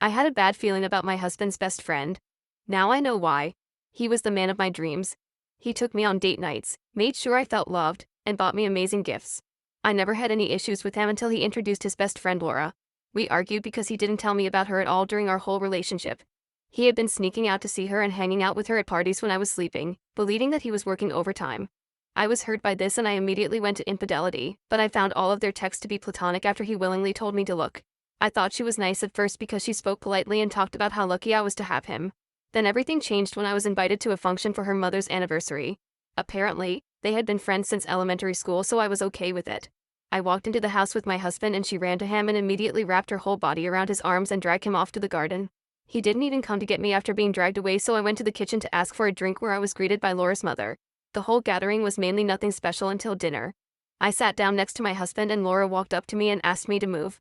I had a bad feeling about my husband's best friend. Now I know why. He was the man of my dreams. He took me on date nights, made sure I felt loved, and bought me amazing gifts. I never had any issues with him until he introduced his best friend Laura. We argued because he didn't tell me about her at all during our whole relationship. He had been sneaking out to see her and hanging out with her at parties when I was sleeping, believing that he was working overtime. I was hurt by this and I immediately went to infidelity, but I found all of their texts to be platonic after he willingly told me to look. I thought she was nice at first because she spoke politely and talked about how lucky I was to have him. Then everything changed when I was invited to a function for her mother's anniversary. Apparently, they had been friends since elementary school, so I was okay with it. I walked into the house with my husband and she ran to him and immediately wrapped her whole body around his arms and dragged him off to the garden. He didn't even come to get me after being dragged away, so I went to the kitchen to ask for a drink where I was greeted by Laura's mother. The whole gathering was mainly nothing special until dinner. I sat down next to my husband and Laura walked up to me and asked me to move.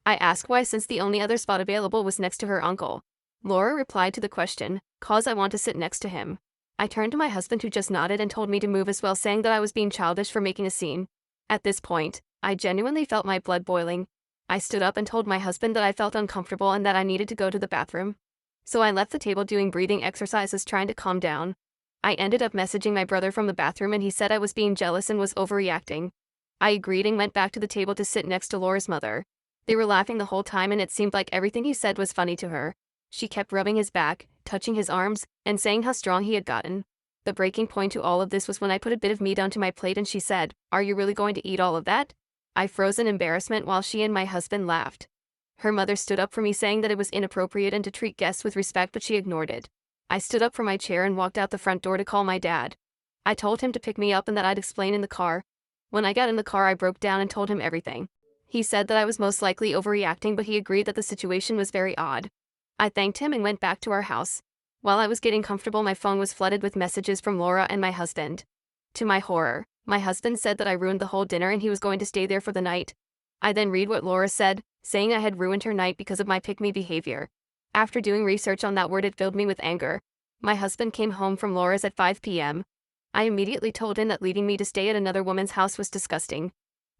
I asked why, since the only other spot available was next to her uncle. Laura replied to the question, "'Cause I want to sit next to him." I turned to my husband, who just nodded and told me to move as well, saying that I was being childish for making a scene. At this point, I genuinely felt my blood boiling. I stood up and told my husband that I felt uncomfortable and that I needed to go to the bathroom. So I left the table doing breathing exercises trying to calm down. I ended up messaging my brother from the bathroom and he said I was being jealous and was overreacting. I agreed and went back to the table to sit next to Laura's mother. They were laughing the whole time and it seemed like everything he said was funny to her. She kept rubbing his back, touching his arms, and saying how strong he had gotten. The breaking point to all of this was when I put a bit of meat onto my plate and she said, "Are you really going to eat all of that?" I froze in embarrassment while she and my husband laughed. Her mother stood up for me, saying that it was inappropriate and to treat guests with respect, but she ignored it. I stood up from my chair and walked out the front door to call my dad. I told him to pick me up and that I'd explain in the car. When I got in the car, I broke down and told him everything. He said that I was most likely overreacting, but he agreed that the situation was very odd. I thanked him and went back to our house. While I was getting comfortable, my phone was flooded with messages from Laura and my husband. To my horror, my husband said that I ruined the whole dinner and he was going to stay there for the night. I then read what Laura said, saying I had ruined her night because of my pick-me behavior. After doing research on that word, it filled me with anger. My husband came home from Laura's at 5 p.m. I immediately told him that leaving me to stay at another woman's house was disgusting.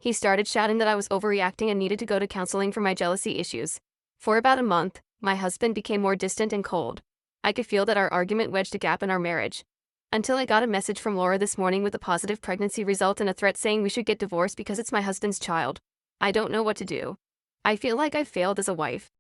He started shouting that I was overreacting and needed to go to counseling for my jealousy issues. For about a month, my husband became more distant and cold. I could feel that our argument wedged a gap in our marriage. Until I got a message from Laura this morning with a positive pregnancy result and a threat saying we should get divorced because it's my husband's child. I don't know what to do. I feel like I've failed as a wife.